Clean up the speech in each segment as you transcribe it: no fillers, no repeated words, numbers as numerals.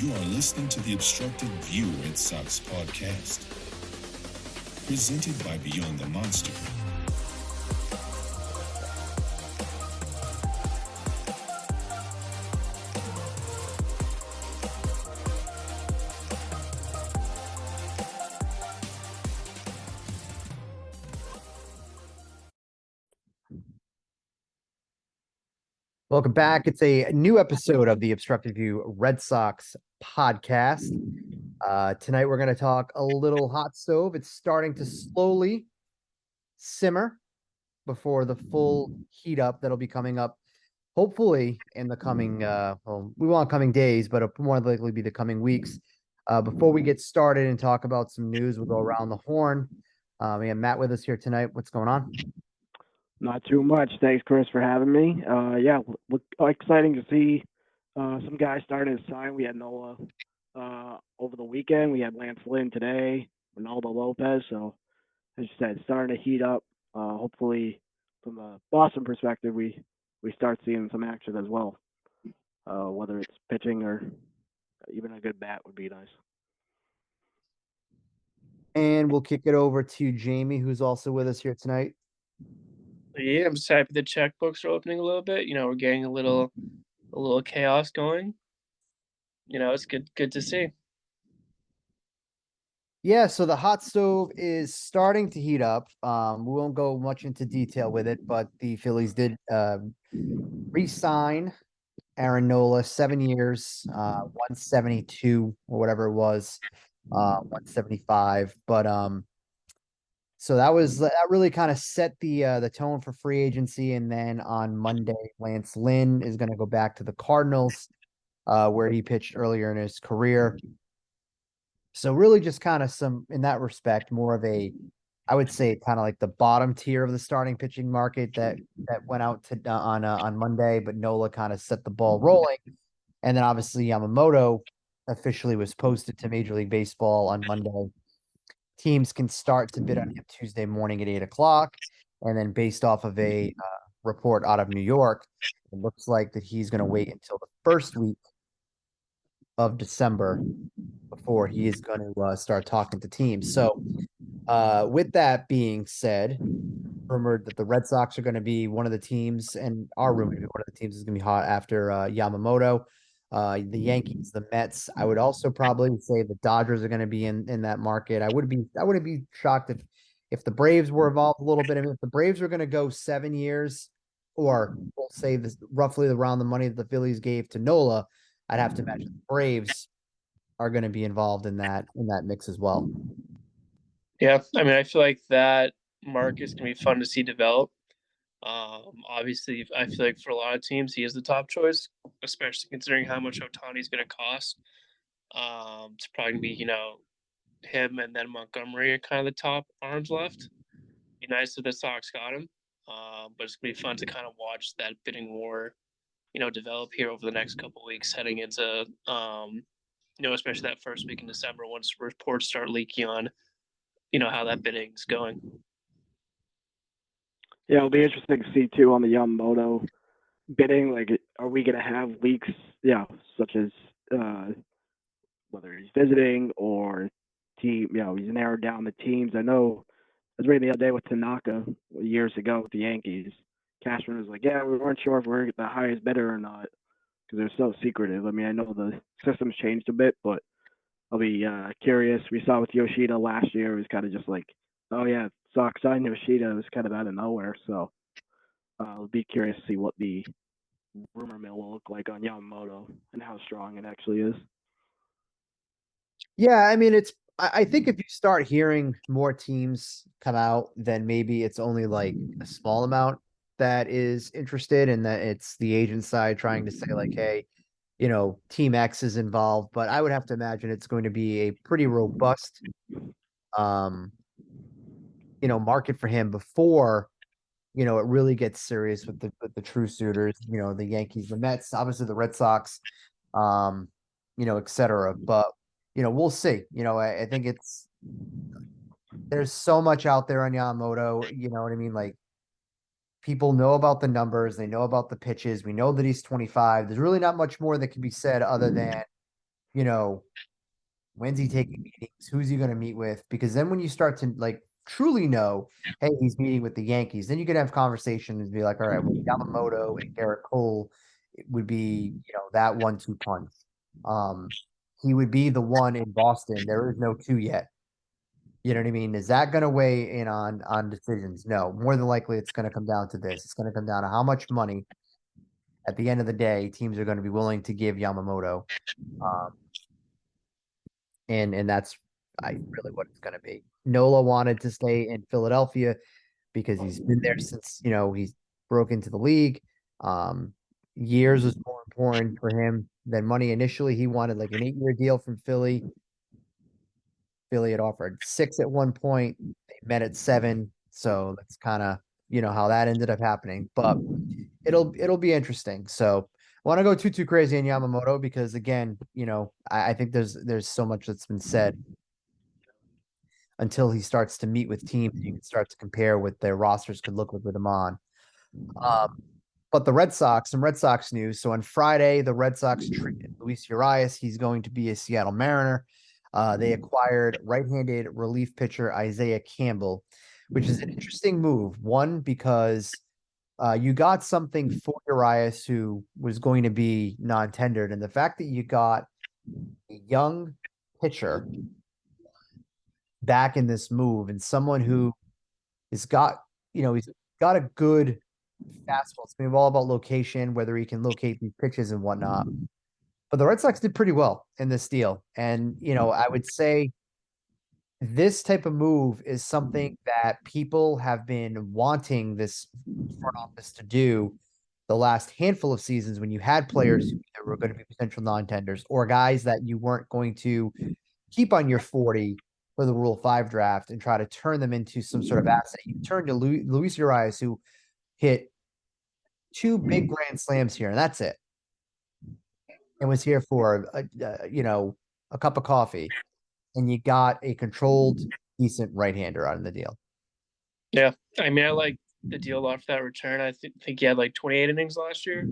You are listening to the Obstructed View Red Sox podcast, presented by Beyond the Monster. Welcome back. It's a new episode of the Obstructed View Red Sox podcast. Tonight we're going to talk a little hot stove. It's starting to slowly simmer before the full heat up that'll be coming up, hopefully in the coming, we want coming days, but it'll more likely be the coming weeks. Before we get started and talk about some news, we'll go around the horn. We have Matt with us here tonight. What's going on? Not too much. Thanks, Chris, for having me. Exciting to see some guys starting to sign. We had Nola over the weekend. We had Lance Lynn today, Ronaldo Lopez. So, as you said, starting to heat up. Hopefully, from a Boston perspective, we start seeing some action as well. Whether it's pitching or even a good bat would be nice. And we'll kick it over to Jamie, who's also with us here tonight. Yeah, I'm just happy the checkbooks are opening a little bit. You know, we're getting a little chaos going. You know, it's good to see. Yeah, so the hot stove is starting to heat up. We won't go much into detail with it, but the Phillies did re-sign Aaron Nola, 7 years, 172 or whatever it was, 175. But so that really kind of set the tone for free agency. And then on Monday, Lance Lynn is going to go back to the Cardinals, where he pitched earlier in his career. So really just kind of in that respect, more of I would say kind of like the bottom tier of the starting pitching market that went out to on Monday, but Nola kind of set the ball rolling. And then obviously Yamamoto officially was posted to Major League Baseball on Monday. Teams can start to bid on him Tuesday morning at 8:00. And then based off of a report out of New York, it looks like that he's going to wait until the first week of December before he is going to start talking to teams. So with that being said, rumored that the Red Sox are going to be one of the teams, and are rumored to be one of the teams is going to be hot after Yamamoto. The Yankees, the Mets. I would also probably say the Dodgers are going to be in that market. I wouldn't be shocked if the Braves were involved a little bit. I mean, if the Braves were going to go 7 years, or we'll say this roughly around the money that the Phillies gave to Nola, I'd have to imagine the Braves are going to be involved in that mix as well. Yeah, I mean, I feel like that market is going to be fun to see develop. Obviously, I feel like for a lot of teams, he is the top choice, especially considering how much Ohtani is going to cost. It's probably going to be, him and then Montgomery are kind of the top arms left. Be nice if the Sox got him, but it's going to be fun to kind of watch that bidding war, develop here over the next couple of weeks heading into, especially that first week in December once reports start leaking on, how that bidding's going. Yeah, it'll be interesting to see too on the Yamamoto bidding. Like, are we going to have leaks? Yeah, such as whether he's visiting or team. He's narrowed down the teams. I know I was reading the other day with Tanaka years ago with the Yankees. Cashman was like, "Yeah, we weren't sure if we're the highest bidder or not because they're so secretive." I mean, I know the system's changed a bit, but I'll be curious. We saw with Yoshida last year, it was kind of just like, oh yeah, Sox signed Yoshida. It was kind of out of nowhere. So I'll be curious to see what the rumor mill will look like on Yamamoto and how strong it actually is. Yeah, I mean, I think if you start hearing more teams come out, then maybe it's only like a small amount that is interested, and that it's the agent side trying to say like, hey, Team X is involved. But I would have to imagine it's going to be a pretty robust, market for him before, it really gets serious with the true suitors, the Yankees, the Mets, obviously the Red Sox, et cetera. But, we'll see. I think there's so much out there on Yamamoto, you know what I mean? Like, people know about the numbers, they know about the pitches. We know that he's 25. There's really not much more that can be said other than you know, when's he taking meetings? Who's he going to meet with? Because then when you start to like truly know, hey, he's meeting with the Yankees, then you can have conversations and be like, all right, well, Yamamoto and Garrett Cole would be, that 1-2 punch. He would be the one in Boston. There is no two yet. You know what I mean? Is that going to weigh in on decisions? No. More than likely, it's going to come down to this. It's going to come down to how much money at the end of the day teams are going to be willing to give Yamamoto. And that's really what it's going to be. Nola wanted to stay in Philadelphia because he's been there since, he's broke into the league. Years was more important for him than money. Initially, he wanted like an 8-year deal from Philly. Philly had offered 6 at one point. They met at 7. So that's kind of, how that ended up happening. But it'll be interesting. So I want to go too crazy on Yamamoto because again, I think there's so much that's been said until he starts to meet with teams. You can start to compare what their rosters could look like with him on. But the Red Sox, some Red Sox news. So on Friday, the Red Sox traded Luis Urías. He's going to be a Seattle Mariner. They acquired right-handed relief pitcher Isaiah Campbell, which is an interesting move. One, because you got something for Urías who was going to be non-tendered, and the fact that you got a young pitcher back in this move and someone who has got, he's got a good fastball. It's been all about location, whether he can locate these pitches and whatnot. But the Red Sox did pretty well in this deal. And, I would say this type of move is something that people have been wanting this front office to do the last handful of seasons when you had players who were going to be potential non-tenders or guys that you weren't going to keep on your 40 for the Rule 5 draft and try to turn them into some sort of asset. You turned to Luis Urías, who hit 2 big grand slams here, and that's it. And was here for a cup of coffee, and you got a controlled, decent right-hander out of the deal. Yeah, I mean, I like the deal off that return. I think he had like 28 innings last year.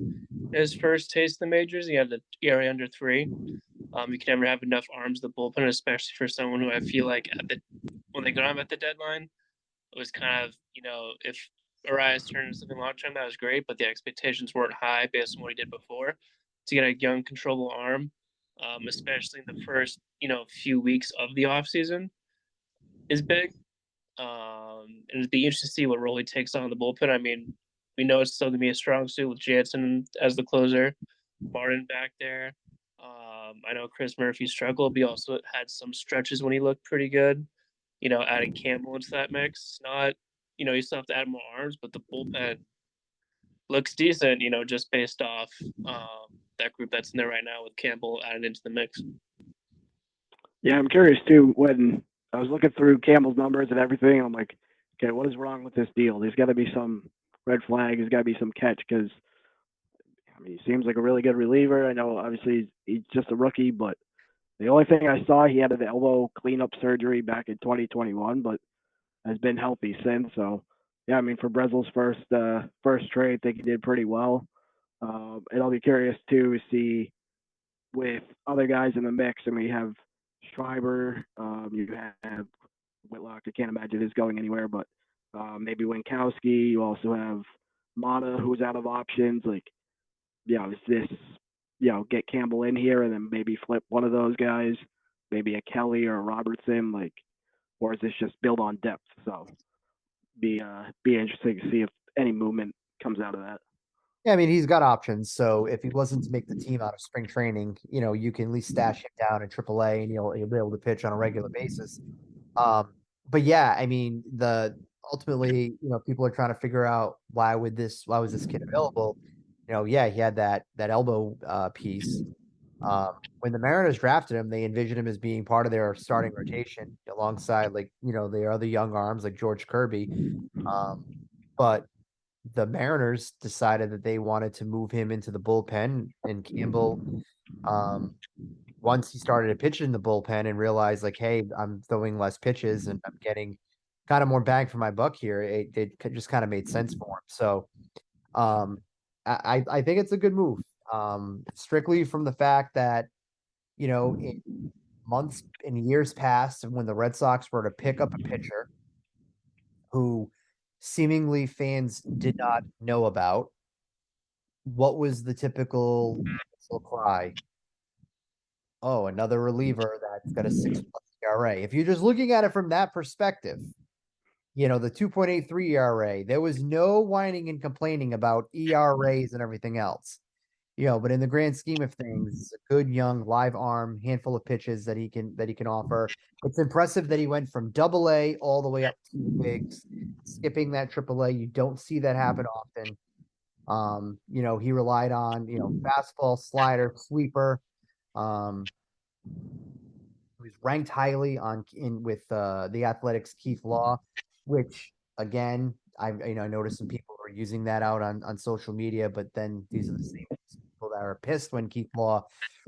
His first taste in the majors, he had the ERA under 3. You can never have enough arms in the bullpen, especially for someone who I feel like when they got him at the deadline, it was kind of, if Urías turned into something long term, that was great, but the expectations weren't high based on what he did before. To get a young, controllable arm, especially in the first, few weeks of the offseason, is big. And it'd be interesting to see what role he takes on the bullpen. I mean, we know it's still going to be a strong suit with Jansen as the closer, Martin back there. I know Chris Murphy struggled, but he also had some stretches when he looked pretty good. Adding Campbell into that mix, not, you still have to add more arms, but the bullpen looks decent, just based off that group that's in there right now with Campbell added into the mix. Yeah, I'm curious too. When I was looking through Campbell's numbers and everything, I'm like, okay, what is wrong with this deal? There's got to be some red flag. There's got to be some catch because he seems like a really good reliever. I know obviously he's just a rookie, but the only thing I saw, he had an elbow cleanup surgery back in 2021, but has been healthy since. So yeah, I mean for Bresl's first trade, I think he did pretty well. And I'll be curious too to see with other guys in the mix. And we have Schreiber, you have Whitlock. I can't imagine his going anywhere, but maybe Winkowski. You also have Mata, who's out of options. Like, is this, get Campbell in here and then maybe flip one of those guys, maybe a Kelly or a Robertson, like, or is this just build on depth? So be interesting to see if any movement comes out of that. Yeah, I mean, he's got options. So if he wasn't to make the team out of spring training, you can at least stash him down in AAA and he'll be able to pitch on a regular basis. But yeah, I mean, ultimately, people are trying to figure out why was this kid available? Yeah, he had that elbow piece. When the Mariners drafted him, they envisioned him as being part of their starting rotation alongside their other young arms like George Kirby. But the Mariners decided that they wanted to move him into the bullpen, and Campbell, once he started to pitch in the bullpen and realized like, hey, I'm throwing less pitches and I'm getting kind of more bang for my buck here, it just kind of made sense for him. So I think it's a good move. Strictly from the fact that in months and years past, and when the Red Sox were to pick up a pitcher who seemingly fans did not know about, what was the typical cry? Oh, another reliever that's got a 6+ ERA. If you're just looking at it from that perspective, the 2.83 ERA, there was no whining and complaining about ERAs and everything else. But in the grand scheme of things, it's a good young live arm, handful of pitches that he can offer. It's impressive that he went from AA all the way up to the bigs, skipping that AAA. You don't see that happen often. He relied on, fastball, slider, sweeper. He was ranked highly with the Athletics' Keith Law, which again, I noticed some people were using that out on social media, but then these are the same people that are pissed when Keith Law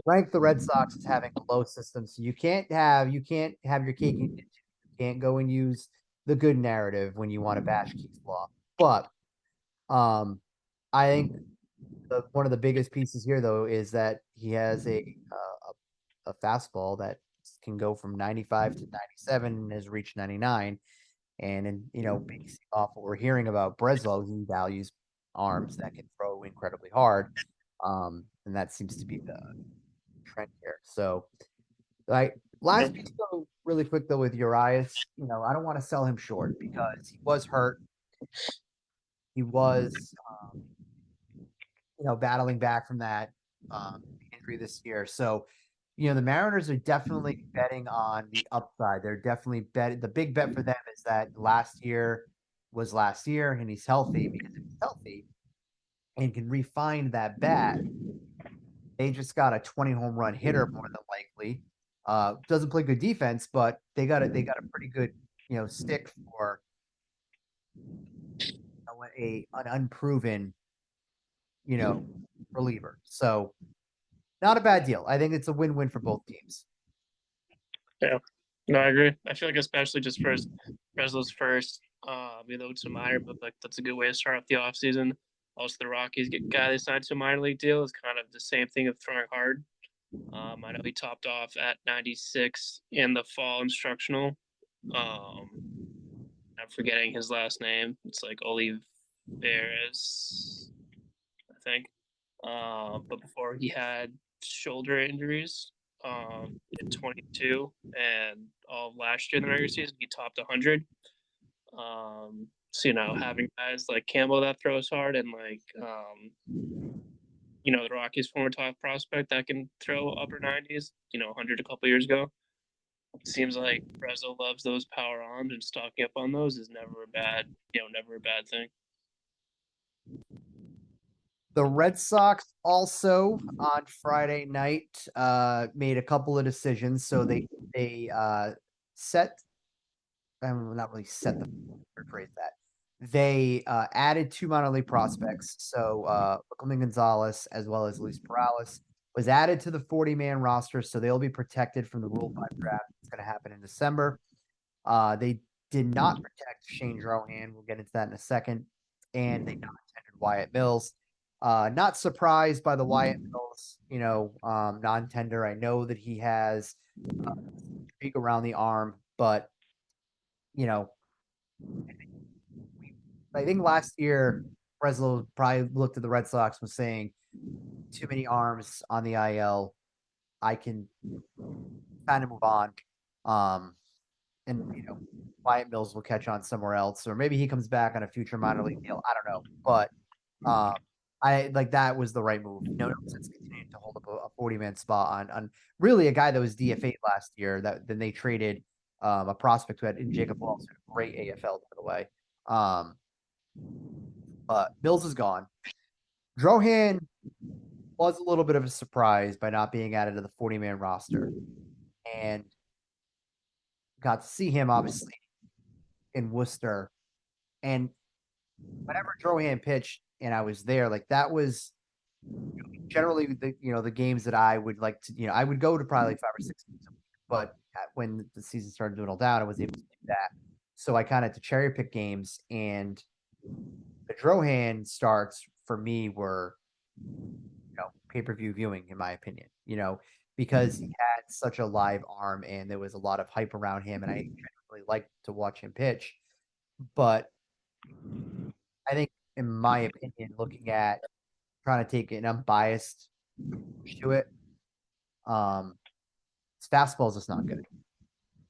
ranked the Red Sox as having a low system. So you can't have your cake and eat it too. You can't go and use the good narrative when you want to bash Keith Law. But I think one of the biggest pieces here, though, is that he has a fastball that can go from 95 to 97 and has reached 99. And based off what we're hearing about Breslow, he values arms that can throw incredibly hard. And that seems to be the trend here. So, last piece, though, really quick, though, with Urías, I don't want to sell him short because he was hurt. He was, battling back from that injury this year. So, the Mariners are definitely betting on the upside. They're definitely the big bet for them is that last year was last year and he's healthy, because if he's healthy and can refine that bat, they just got a 20 home run hitter more than likely. Doesn't play good defense, but they got a pretty good, stick for an unproven, reliever. So not a bad deal. I think it's a win-win for both teams. Yeah, no, I agree. I feel like especially just for Breslow's first, it's a minor, but like that's a good way to start off the offseason. Also, the Rockies guy they signed to a minor league deal is kind of the same thing of throwing hard. I know he topped off at 96 in the fall instructional. I'm forgetting his last name. It's like Olivares, I think. But before he had shoulder injuries in 22 and all of last year in the regular season, he topped 100. So, having guys like Campbell that throws hard and like, the Rockies' former top prospect that can throw upper 90s, 100 a couple years ago. It seems like Breslow loves those power arms, and stocking up on those is never a bad thing. The Red Sox also on Friday night made a couple of decisions. So they not really set the phrase that. They added 2 minor league prospects. So Wilkerman Gonzalez as well as Luis Urías was added to the 40-man roster. So they'll be protected from the Rule 5 draft. It's going to happen in December. They did not protect Shane Drohan. We'll get into that in a second. And they non-tendered Wyatt Mills. Not surprised by the Wyatt Mills, non-tender. I know that he has streak around the arm, but I think last year Breslow probably looked at the Red Sox and was saying, too many arms on the IL. I can kind of move on. And Wyatt Mills will catch on somewhere else, or maybe he comes back on a future minor league deal. I don't know, but I like that was the right move. No sense continuing to hold up a 40-man spot on really a guy that was DFA last year. That then they traded a prospect who had in Jacob Wallace, a great AFL by the way. But Mills is gone. Drohan was a little bit of a surprise by not being added to the 40-man roster, and got to see him obviously in Worcester. And whenever Drohan pitched and I was there, like that was generally the games that I would like to, I would go to probably 5 or 6 games a week, but when the season started to dwindle down, I was able to do that. So I kind of had to cherry pick games, and the Drohan starts for me were, pay-per-view viewing, in my opinion, because he had such a live arm and there was a lot of hype around him, and I generally liked to watch him pitch. But I think, in my opinion, looking at trying to take an unbiased approach to it, his fastball is just not good.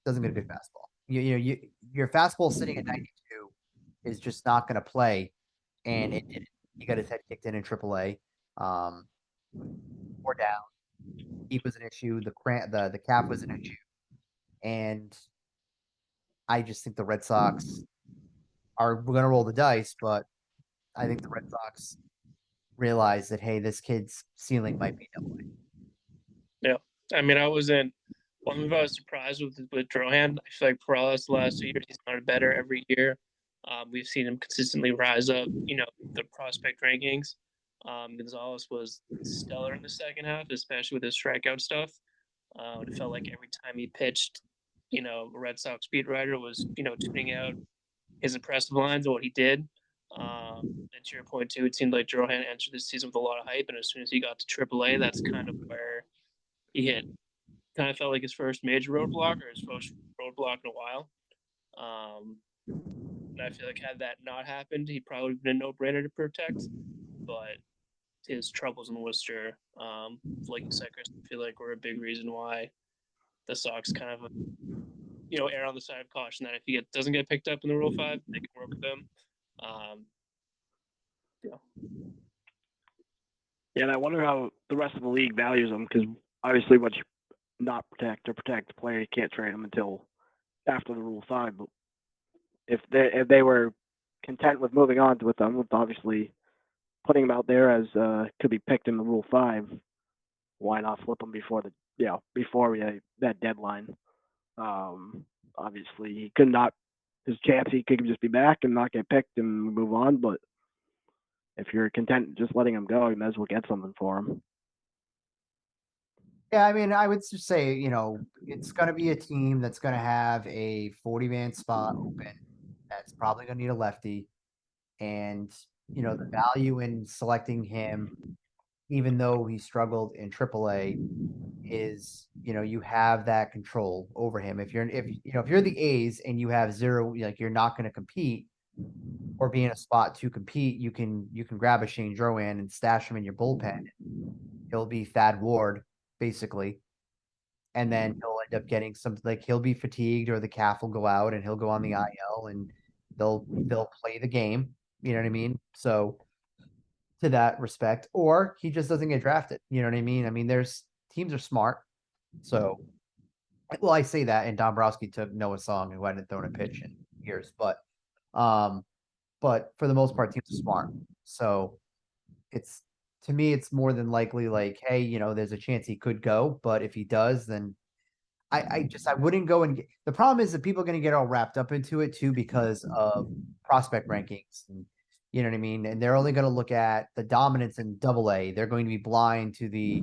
Doesn't get a good fastball. Your fastball sitting at 92 is just not going to play, and it didn't. He got his head kicked in AAA. Or down. Heat was an issue. The cap was an issue, and I just think the Red Sox are going to roll the dice. But I think the Red Sox realize that, hey, this kid's ceiling might be double A. Yeah, I mean, I wasn't. One thing I was surprised with Drohan. I feel like Perales the last 2 years he's gotten better every year. We've seen him consistently rise up, the prospect rankings. Gonzalez was stellar in the second half, especially with his strikeout stuff. It felt like every time he pitched, a Red Sox beat writer was, tuning out his impressive lines and what he did. And to your point too, it seemed like Drohan entered this season with a lot of hype, and as soon as he got to AAA, that's kind of where he hit. Kind of felt like his first major roadblock or his first roadblock in a while. And I feel like had that not happened, he probably been a no-brainer to protect. But his troubles in Worcester, like you said, Chris, I feel like were a big reason why the Sox kind of, err on the side of caution that if he doesn't get picked up in the Rule 5, they can work with him. Yeah, and I wonder how the rest of the league values him, because obviously once you not protect or protect the player, you can't trade him until after the Rule 5. But if they were content with moving on with them, with obviously putting him out there as could be picked in the Rule 5, why not flip him before that deadline? Obviously, he could not. His chance he could just be back and not get picked and move on. But if you're content just letting him go, you might as well get something for him. Yeah, I mean, I would just say, it's going to be a team that's going to have a 40-man spot open. That's probably going to need a lefty. And, the value in selecting him, even though he struggled in AAA, is, you have that control over him. If you're the A's and you have zero, like you're not going to compete or be in a spot to compete, you can grab a Shane Drohan and stash him in your bullpen. He'll be Thad Ward, basically. And then he'll end up getting something like he'll be fatigued or the calf will go out and he'll go on the IL and they'll play the game. You know what I mean? So to that respect, or he just doesn't get drafted. You know what I mean? I mean, there's teams are smart. So, well, I say that, and Dombrowski took Noah Song, who hadn't thrown a pitch in years, but for the most part, teams are smart. So to me, it's more than likely like, hey, there's a chance he could go, but if he does, then I wouldn't go and the problem is that people are going to get all wrapped up into it too because of prospect rankings. And, you know what I mean? And they're only going to look at the dominance in AA. They're going to be blind to the,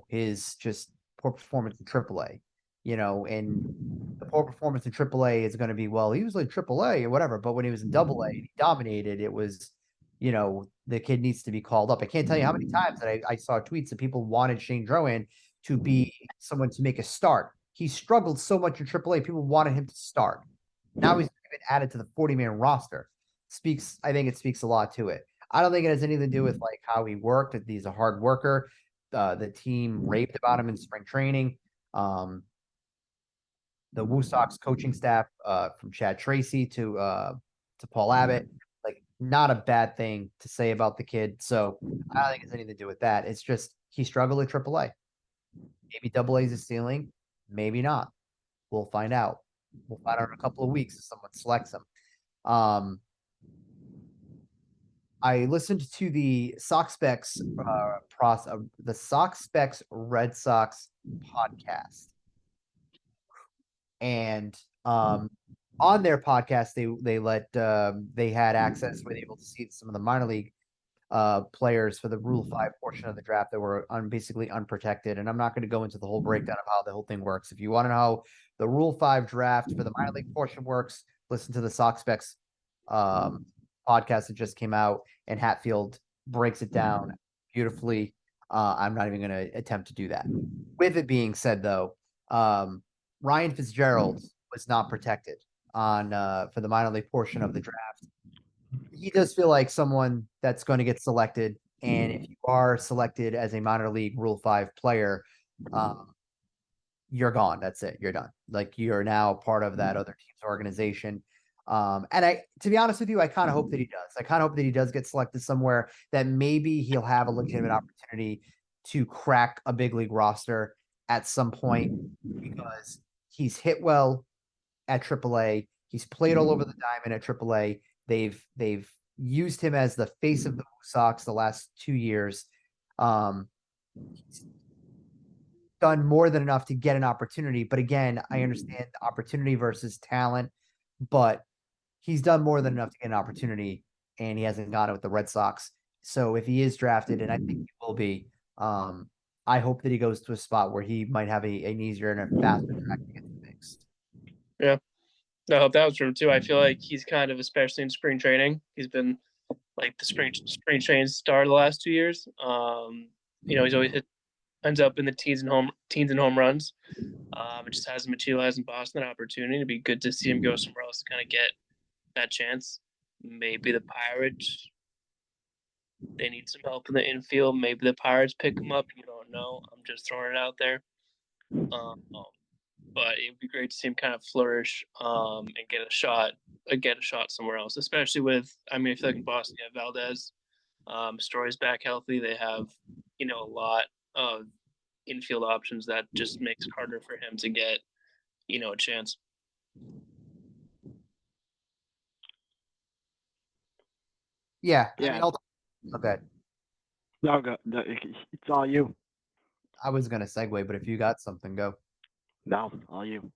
his just poor performance in AAA, and the poor performance in AAA is going to be, well, he was like AAA or whatever. But when he was in AA, he dominated. It was, the kid needs to be called up. I can't tell you how many times that I saw tweets that people wanted Shane Drohan to be someone to make a start. He struggled so much in AAA. People wanted him to start. Now he's been added to the 40-man roster. I think it speaks a lot to it. I don't think it has anything to do with like how he worked. He's a hard worker. The team raved about him in spring training. The Woo Sox coaching staff, from Chad Tracy to Paul Abbott, like not a bad thing to say about the kid. So I don't think it's anything to do with that. It's just he struggled at AAA. Maybe AA is a ceiling, maybe not. We'll find out. We'll find out in a couple of weeks if someone selects him. I listened to the Sox Specs the Sox Specs Red Sox podcast, and on their podcast they had access, were able to see some of the minor league players for the Rule 5 portion of the draft that were basically unprotected. And I'm not going to go into the whole breakdown of how the whole thing works. If you want to know how the Rule 5 draft for the minor league portion works, listen to the Sox Specs podcast that just came out, and Hatfield breaks it down beautifully. I'm not even going to attempt to do that. With it being said, though, Ryan Fitzgerald was not protected on for the minor league portion of the draft. He does feel like someone that's going to get selected, and if you are selected as a minor league Rule 5 player, you're gone. That's it. You're done. Like, you're now part of that other team's organization. And to be honest with you, I kind of hope that he does. I kind of hope that he does get selected somewhere that maybe he'll have a legitimate opportunity to crack a big league roster at some point, because he's hit well at AAA. He's played all over the diamond at AAA. They've used him as the face of the Sox the last 2 years. He's done more than enough to get an opportunity. But again, I understand the opportunity versus talent, but he's done more than enough to get an opportunity, and he hasn't got it with the Red Sox. So if he is drafted, and I think he will be, I hope that he goes to a spot where he might have an easier and a faster track to get fixed. Yeah. I hope that was for him too. I feel like he's kind of, especially in spring training, he's been like the spring training star the last 2 years. He's always ends up in the teens and home runs. It just hasn't materialized in Boston, an opportunity. It'd be good to see him go somewhere else to kind of get that chance. Maybe the Pirates, they need some help in the infield. Maybe the Pirates pick him up. You don't know. I'm just throwing it out there. But it would be great to see him kind of flourish and get a shot somewhere else, especially with, I feel like in Boston, you have Valdez. Story's back healthy. They have, a lot of infield options that just makes it harder for him to get, a chance. Yeah. Yeah. Okay. No, go. No, it's all you. I was going to segue, but if you got something, go. No, all you.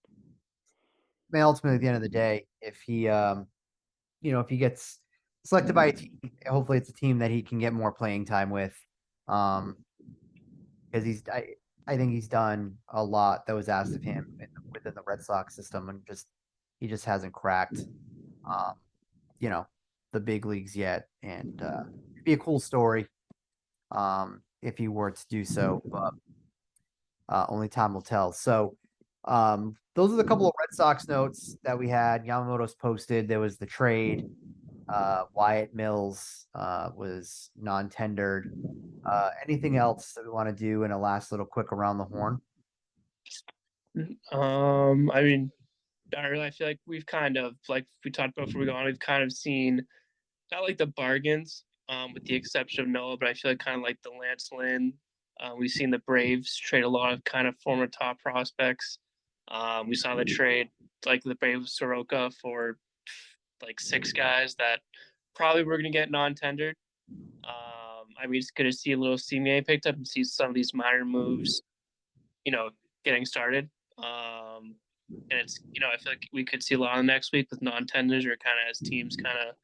Ultimately, at the end of the day, if he, if he gets selected by a team, hopefully it's a team that he can get more playing time with, because I think he's done a lot that was asked of him within the Red Sox system, and he just hasn't cracked, the big leagues yet. And it'd be a cool story, if he were to do so, but only time will tell. So. Those are the couple of Red Sox notes that we had. Yamamoto's posted. There was the trade. Wyatt Mills was non-tendered. Anything else that we want to do in a last little quick around the horn? I feel like we've kind of, like we talked about before we go on, we've kind of seen not like the bargains, with the exception of Noah, but I feel like kind of like the Lance Lynn. We've seen the Braves trade a lot of kind of former top prospects. We saw the trade, like the Braves Soroka, for like 6 guys that probably were going to get non-tendered. It's good to see a little CMA picked up and see some of these minor moves, getting started. And it's, I feel like we could see a lot of next week with non-tenders, or kind of as teams kind of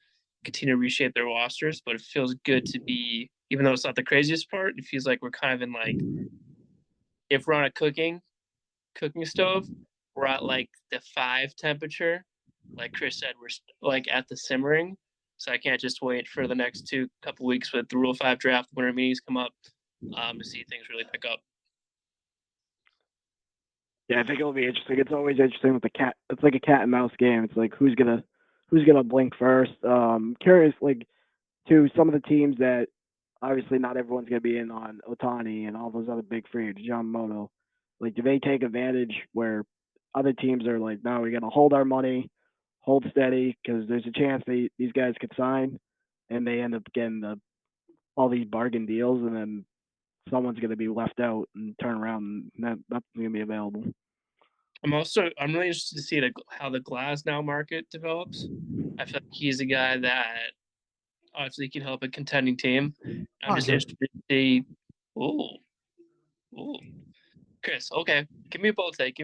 continue to reshape their rosters. But it feels good to be, even though it's not the craziest part, it feels like we're kind of in like, if we're on a cooking stove, we're at like the 5 temperature. Like Chris said, we're like at the simmering. So I can't just wait for the next couple weeks with the Rule 5 draft winter meetings come up, to see things really pick up. Yeah, I think it'll be interesting. It's always interesting with the cat. It's like a cat and mouse game. It's like who's gonna blink first. Curious, like, to some of the teams that obviously not everyone's gonna be in on Ohtani and all those other big free agents, Yamamoto. Like, do they take advantage where other teams are like, no, we're gonna hold our money, hold steady, because there's a chance these guys could sign, and they end up getting all these bargain deals, and then someone's going to be left out and turn around, and that's going to be available. I'm really interested to see how the Glasnow market develops. I feel like he's a guy that obviously can help a contending team. I'm just interested to see. Ooh, Chris. Okay, give me a bold take.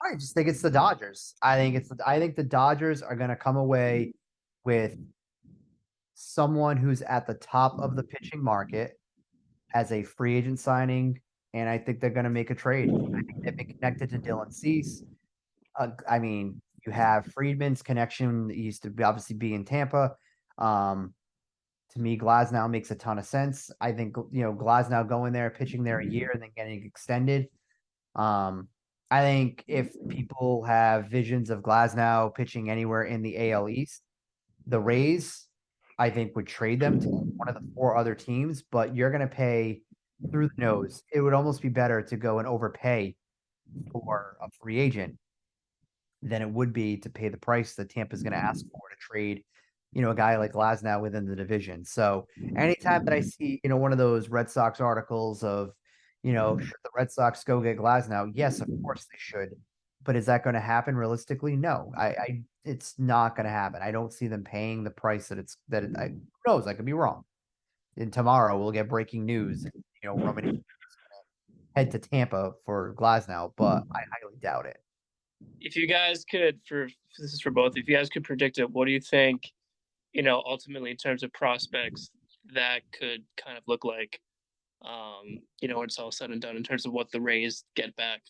I just think it's the Dodgers. I think the Dodgers are going to come away with someone who's at the top of the pitching market as a free agent signing, and I think they're going to make a trade. I think they've been connected to Dylan Cease. You have Friedman's connection. He used to obviously be in Tampa. To me, Glasnow makes a ton of sense. I think, Glasnow going there, pitching there a year, and then getting extended. I think if people have visions of Glasnow pitching anywhere in the AL East, the Rays, I think, would trade them to one of the 4 other teams, but you're going to pay through the nose. It would almost be better to go and overpay for a free agent than it would be to pay the price that Tampa's going to ask for to trade, a guy like Glasnow within the division. So anytime that I see, one of those Red Sox articles of, should the Red Sox go get Glasnow? Yes, of course they should. But is that going to happen realistically? No, it's not going to happen. I don't see them paying the price who knows? I could be wrong. And tomorrow we'll get breaking news. Roman head to Tampa for Glasnow, but I highly doubt it. If you guys could, this is for both, if you guys could predict it, what do you think, ultimately in terms of prospects that could kind of look like, when it's all said and done in terms of what the Rays get back?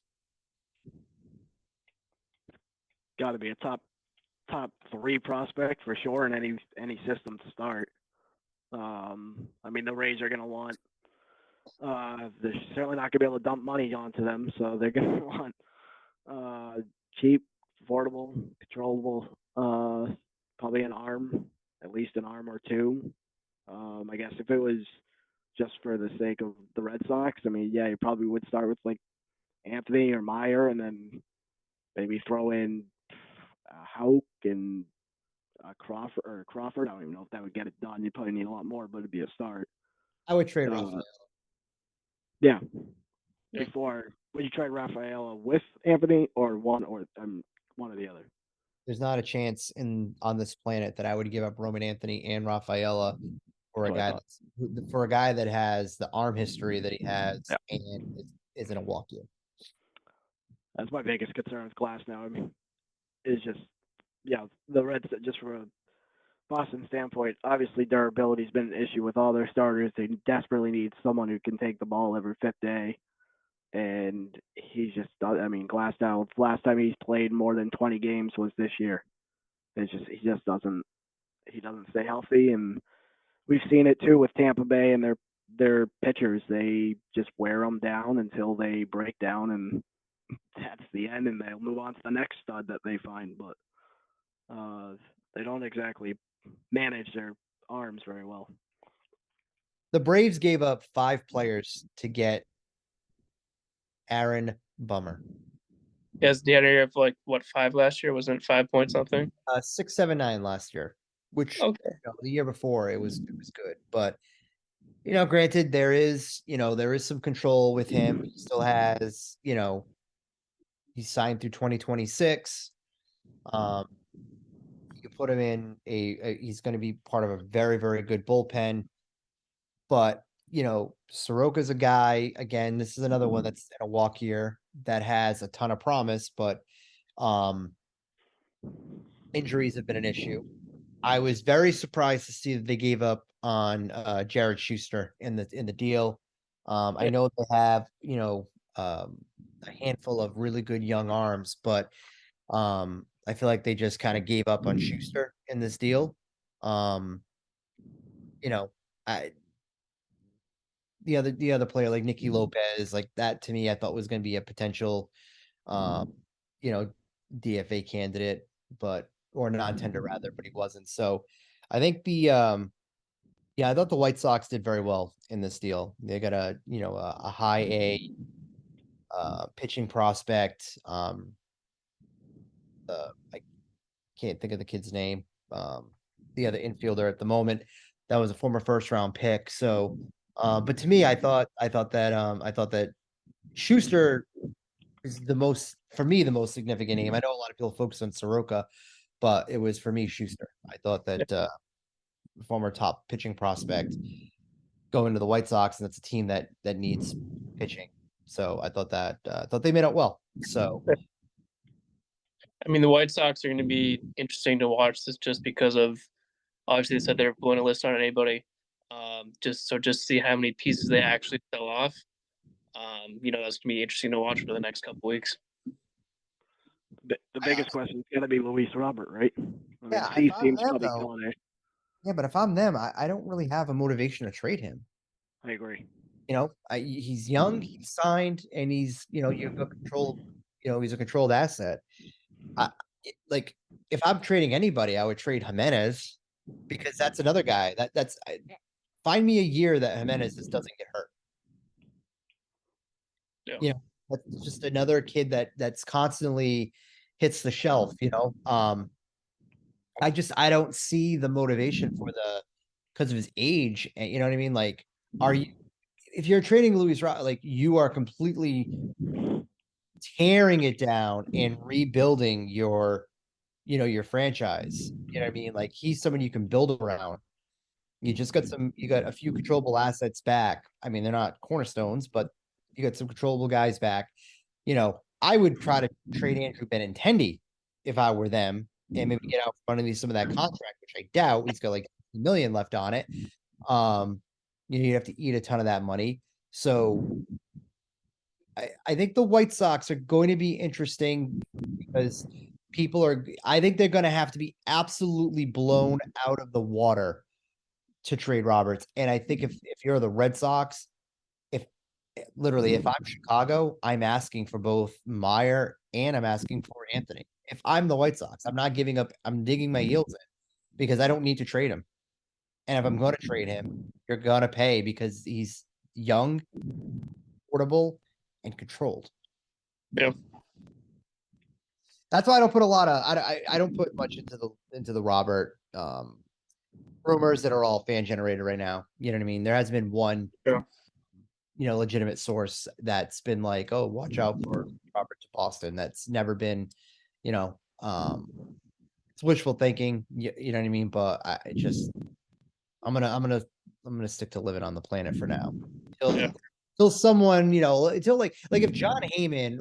Got to be a top 3 prospect for sure in any system to start. I mean, the Rays are going to want. They're certainly not going to be able to dump money onto them, so they're going to want cheap, affordable, controllable, probably an arm, at least an arm or 2. I guess if it was just for the sake of the Red Sox, I mean, yeah, you probably would start with like Anthony or Meyer, and then maybe throw in Houck and Crawford. I don't even know if that would get it done. You probably need a lot more, but it'd be a start. I would trade Rafaela. Yeah. Before, would you trade Rafaela with Anthony or one or the other? There's not a chance on this planet that I would give up Roman Anthony and Rafaela for a guy that has the arm history that he has and isn't a walk-in. That's my biggest concern with Glasnow. I mean, is just the Reds, just from a Boston standpoint, obviously durability's been an issue with all their starters. They desperately need someone who can take the ball every 5th day. And he's just, I mean, Glasnow, last time he's played more than 20 games was this year. He doesn't stay healthy. And we've seen it too with Tampa Bay and their pitchers. They just wear them down until they break down, and that's the end, and they'll move on to the next stud that they find. But they don't exactly manage their arms very well. The Braves gave up 5 players to get Aaron Bummer. Yes, the other of 5 last year? Wasn't it 5 point something? 6.79 last year, which the year before it was good. But granted, there is some control with him. He still has, he's signed through 2026. You can put him in he's going to be part of a very, very good bullpen. But, Soroka's a guy, again, this is another one that's in a walk year that has a ton of promise, but injuries have been an issue. I was very surprised to see that they gave up on Jared Schuster in the deal. I know they have, a handful of really good young arms, but I feel like they just kind of gave up on Schuster in this deal. The other player like Nicky Lopez, like that to me, I thought was going to be a potential, DFA candidate, or non-tender rather, but he wasn't. So I think I thought the White Sox did very well in this deal. They got a high A pitching prospect. I can't think of the kid's name. The other infielder at the moment that was a former 1st-round pick. So, but to me, I thought that Schuster is the most significant name. I know a lot of people focus on Soroka, but it was for me Schuster. I thought that former top pitching prospect going to the White Sox, and that's a team that needs pitching. So I thought they made out well. So I mean, the White Sox are going to be interesting to watch this just because of, obviously they said they're blowing a list on anybody. Just see how many pieces they actually sell off. That's going to be interesting to watch for the next couple weeks. The biggest question is going to be Luis Robert, right? Yeah, but if I'm them, I don't really have a motivation to trade him. I agree. he's young, he's signed, and he's, you have a he's a controlled asset. Like, if I'm trading anybody, I would trade Jimenez, because that's another guy find me a year that Jimenez just doesn't get hurt. Yeah. That's just another kid that's constantly hits the shelf. I don't see the motivation because of his age. And you know what I mean? Like, if you're trading Luis, like, you are completely tearing it down and rebuilding your franchise. You know what I mean? Like, he's someone you can build around. You got a few controllable assets back. I mean, they're not cornerstones, but you got some controllable guys back. I would try to trade Andrew Benintendi if I were them, and maybe get out from underneath some of that contract, which I doubt. He's got like $1 million left on it. You have to eat a ton of that money. So I think the White Sox are going to be interesting, because I think they're going to have to be absolutely blown out of the water to trade Roberts. And I think if you're the Red Sox, if I'm Chicago, I'm asking for both Meyer and I'm asking for Anthony. If I'm the White Sox, I'm not giving up. I'm digging my heels in, because I don't need to trade him. And if I'm going to trade him, you're going to pay, because he's young, portable, and controlled. Yeah. That's why I don't put I don't put much into the Robert rumors that are all fan generated right now. You know what I mean? There has been one legitimate source that's been like, oh, watch out for Robert to Boston. That's never been, it's wishful thinking. You know what I mean? But I'm gonna stick to living on the planet for now. Until someone, until like if John Heyman,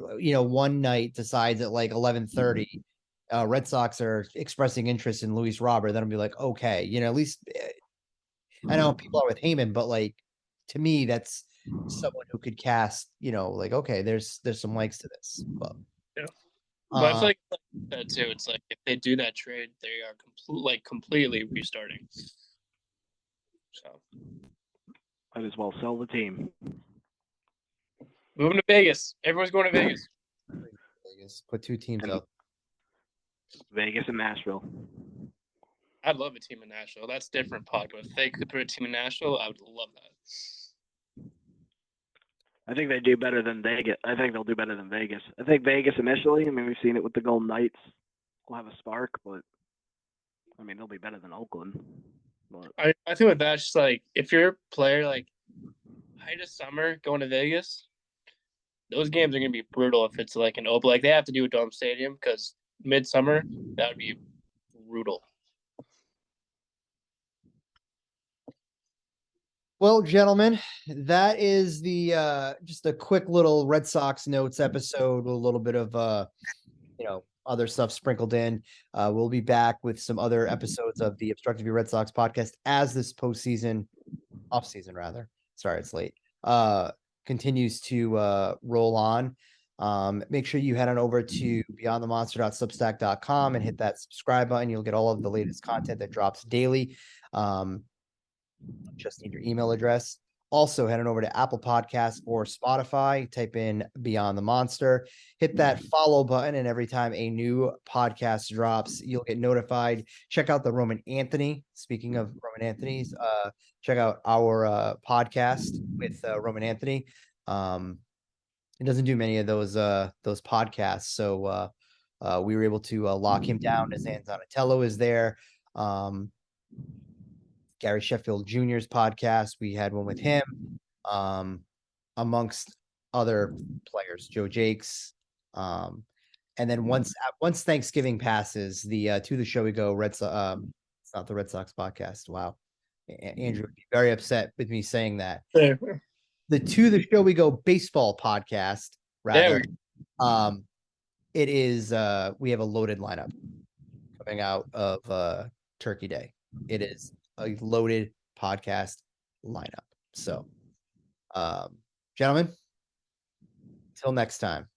one night decides at like 11:30, Red Sox are expressing interest in Luis Robert, then I'll be like, okay, at least I know people are with Heyman, but like, to me, that's someone who could cast, like, okay, there's some legs to this. But But I feel like that too. It's like, if they do that trade, they are completely restarting. So might as well sell the team. moving to Vegas. Everyone's going to Vegas. Put two teams up. Vegas and Nashville. I'd love a team in Nashville. That's different, Puck. If they could put a team in Nashville, I would love that. I think they do better than Vegas. I think they'll do better than Vegas. I think Vegas initially, I mean, we've seen it with the Golden Knights, will have a spark, but I mean, they'll be better than Oakland. But I think with that, just like, if you're a player, like, height of summer going to Vegas, those games are going to be brutal if it's like an open. Like, they have to do a dome stadium, because midsummer, that would be brutal. Well, gentlemen, that is the just a quick little Red Sox notes episode with a little bit of other stuff sprinkled in. We'll be back with some other episodes of the Obstructed Red Sox podcast as this off season rather. Sorry, it's late. Continues to roll on. Make sure you head on over to beyondthemonster.substack.com and hit that subscribe button. You'll get all of the latest content that drops daily. Just need your email address. Also, head on over to Apple Podcasts or Spotify. Type in Beyond the Monster. Hit that follow button, and every time a new podcast drops, you'll get notified. Check out the Roman Anthony. Speaking of Roman Anthony's, check out our podcast with Roman Anthony. He doesn't do many of those podcasts, so we were able to lock him down. As Anzanatello is there. Gary Sheffield Jr.'s podcast, we had one with him, amongst other players, Joe Jakes. And then once Thanksgiving passes, the To the Show We Go it's not the Red Sox podcast. Wow. Andrew would be very upset with me saying that. The To the Show We Go baseball podcast, rather. It is we have a loaded lineup coming out of Turkey Day. It is a loaded podcast lineup. So, gentlemen, till next time.